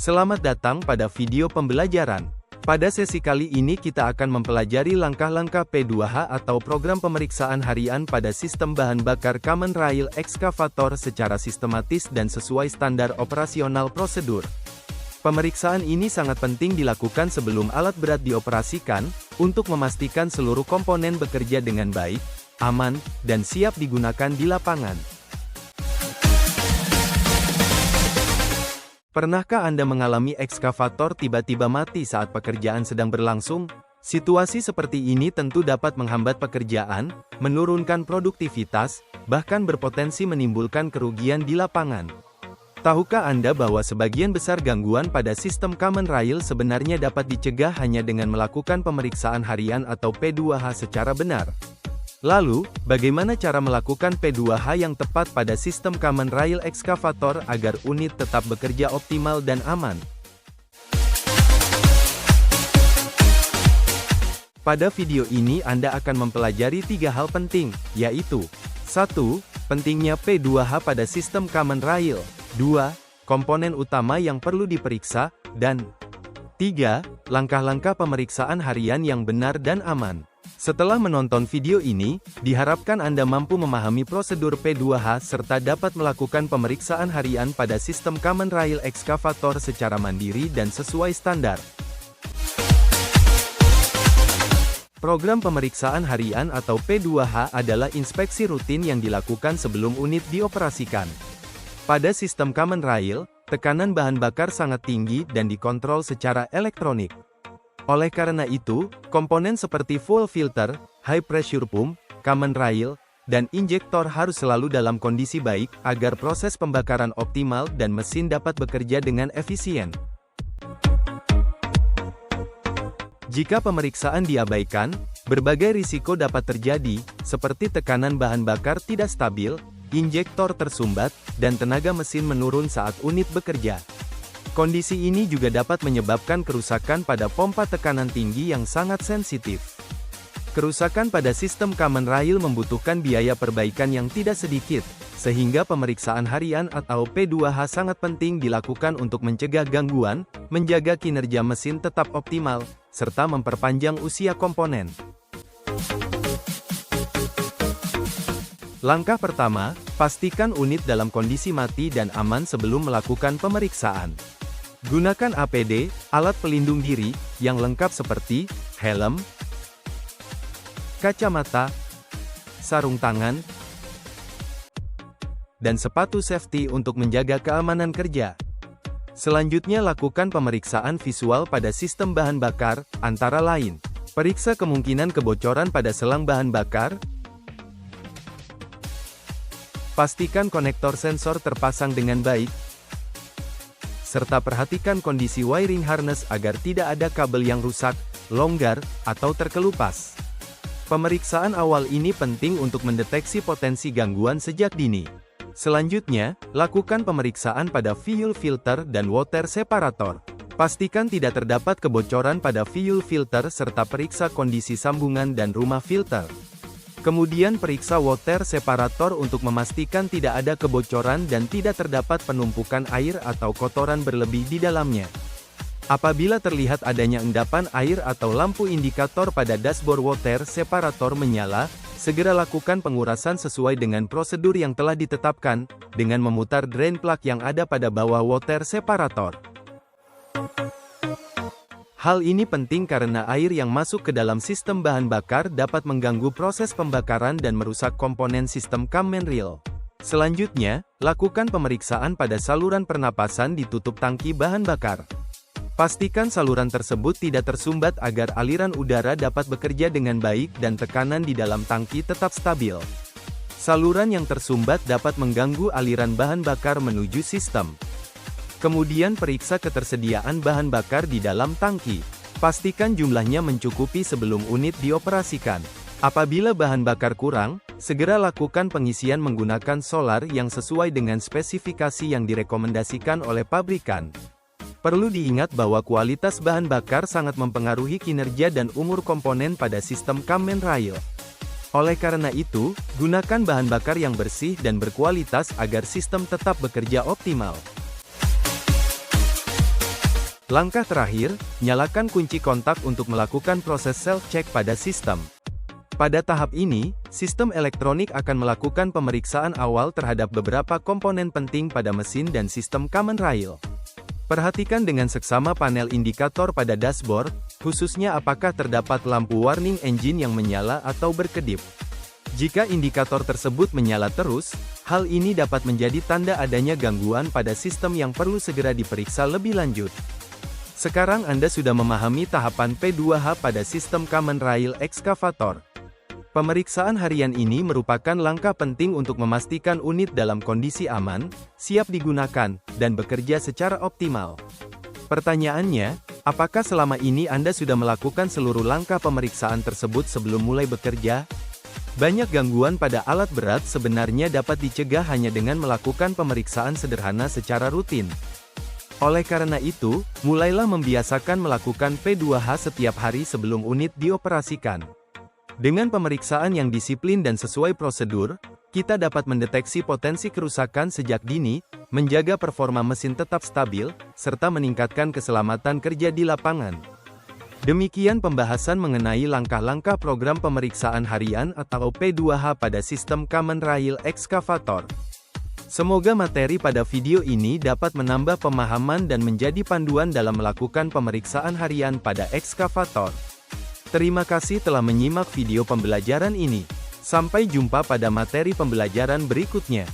Selamat datang pada video pembelajaran. Pada sesi kali ini kita akan mempelajari langkah-langkah P2H atau program pemeriksaan harian pada sistem bahan bakar Common Rail Excavator secara sistematis dan sesuai standar operasional prosedur. Pemeriksaan ini sangat penting dilakukan sebelum alat berat dioperasikan, untuk memastikan seluruh komponen bekerja dengan baik, aman, dan siap digunakan di lapangan. Pernahkah Anda mengalami ekskavator tiba-tiba mati saat pekerjaan sedang berlangsung? Situasi seperti ini tentu dapat menghambat pekerjaan, menurunkan produktivitas, bahkan berpotensi menimbulkan kerugian di lapangan. Tahukah Anda bahwa sebagian besar gangguan pada sistem Common Rail sebenarnya dapat dicegah hanya dengan melakukan pemeriksaan harian atau P2H secara benar? Lalu, bagaimana cara melakukan P2H yang tepat pada sistem Common Rail Excavator agar unit tetap bekerja optimal dan aman? Pada video ini Anda akan mempelajari 3 hal penting, yaitu 1. Pentingnya P2H pada sistem Common Rail. 2. Komponen utama yang perlu diperiksa, dan 3. Langkah-langkah pemeriksaan harian yang benar dan aman. Setelah menonton video ini, diharapkan Anda mampu memahami prosedur P2H serta dapat melakukan pemeriksaan harian pada sistem Common Rail Excavator secara mandiri dan sesuai standar. Program pemeriksaan harian atau P2H adalah inspeksi rutin yang dilakukan sebelum unit dioperasikan. Pada sistem Common Rail, tekanan bahan bakar sangat tinggi dan dikontrol secara elektronik. Oleh karena itu, komponen seperti fuel filter, high pressure pump, Common Rail, dan injektor harus selalu dalam kondisi baik, agar proses pembakaran optimal dan mesin dapat bekerja dengan efisien. Jika pemeriksaan diabaikan, berbagai risiko dapat terjadi, seperti tekanan bahan bakar tidak stabil, injektor tersumbat, dan tenaga mesin menurun saat unit bekerja. Kondisi ini juga dapat menyebabkan kerusakan pada pompa tekanan tinggi yang sangat sensitif. Kerusakan pada sistem Common Rail membutuhkan biaya perbaikan yang tidak sedikit, sehingga pemeriksaan harian atau P2H sangat penting dilakukan untuk mencegah gangguan, menjaga kinerja mesin tetap optimal, serta memperpanjang usia komponen. Langkah pertama, pastikan unit dalam kondisi mati dan aman sebelum melakukan pemeriksaan. Gunakan APD, alat pelindung diri, yang lengkap seperti helm, kacamata, sarung tangan, dan sepatu safety untuk menjaga keamanan kerja. Selanjutnya lakukan pemeriksaan visual pada sistem bahan bakar, antara lain, periksa kemungkinan kebocoran pada selang bahan bakar, pastikan konektor sensor terpasang dengan baik, serta perhatikan kondisi wiring harness agar tidak ada kabel yang rusak, longgar, atau terkelupas. Pemeriksaan awal ini penting untuk mendeteksi potensi gangguan sejak dini. Selanjutnya, lakukan pemeriksaan pada fuel filter dan water separator. Pastikan tidak terdapat kebocoran pada fuel filter serta periksa kondisi sambungan dan rumah filter. Kemudian periksa water separator untuk memastikan tidak ada kebocoran dan tidak terdapat penumpukan air atau kotoran berlebih di dalamnya. Apabila terlihat adanya endapan air atau lampu indikator pada dashboard water separator menyala, segera lakukan pengurasan sesuai dengan prosedur yang telah ditetapkan, dengan memutar drain plug yang ada pada bawah water separator. Hal ini penting karena air yang masuk ke dalam sistem bahan bakar dapat mengganggu proses pembakaran dan merusak komponen sistem Common Rail. Selanjutnya, lakukan pemeriksaan pada saluran pernapasan di tutup tangki bahan bakar. Pastikan saluran tersebut tidak tersumbat agar aliran udara dapat bekerja dengan baik dan tekanan di dalam tangki tetap stabil. Saluran yang tersumbat dapat mengganggu aliran bahan bakar menuju sistem. Kemudian periksa ketersediaan bahan bakar di dalam tangki. Pastikan jumlahnya mencukupi sebelum unit dioperasikan. Apabila bahan bakar kurang, segera lakukan pengisian menggunakan solar yang sesuai dengan spesifikasi yang direkomendasikan oleh pabrikan. Perlu diingat bahwa kualitas bahan bakar sangat mempengaruhi kinerja dan umur komponen pada sistem Common Rail. Oleh karena itu, gunakan bahan bakar yang bersih dan berkualitas agar sistem tetap bekerja optimal. Langkah terakhir, nyalakan kunci kontak untuk melakukan proses self-check pada sistem. Pada tahap ini, sistem elektronik akan melakukan pemeriksaan awal terhadap beberapa komponen penting pada mesin dan sistem command rail. Perhatikan dengan seksama panel indikator pada dashboard, khususnya apakah terdapat lampu warning engine yang menyala atau berkedip. Jika indikator tersebut menyala terus, hal ini dapat menjadi tanda adanya gangguan pada sistem yang perlu segera diperiksa lebih lanjut. Sekarang Anda sudah memahami tahapan P2H pada sistem command rail ekskavator. Pemeriksaan harian ini merupakan langkah penting untuk memastikan unit dalam kondisi aman, siap digunakan, dan bekerja secara optimal. Pertanyaannya, apakah selama ini Anda sudah melakukan seluruh langkah pemeriksaan tersebut sebelum mulai bekerja? Banyak gangguan pada alat berat sebenarnya dapat dicegah hanya dengan melakukan pemeriksaan sederhana secara rutin. Oleh karena itu, mulailah membiasakan melakukan P2H setiap hari sebelum unit dioperasikan. Dengan pemeriksaan yang disiplin dan sesuai prosedur, kita dapat mendeteksi potensi kerusakan sejak dini, menjaga performa mesin tetap stabil, serta meningkatkan keselamatan kerja di lapangan. Demikian pembahasan mengenai langkah-langkah program pemeriksaan harian atau P2H pada sistem command rail ekskavator. Semoga materi pada video ini dapat menambah pemahaman dan menjadi panduan dalam melakukan pemeriksaan harian pada ekskavator. Terima kasih telah menyimak video pembelajaran ini. Sampai jumpa pada materi pembelajaran berikutnya.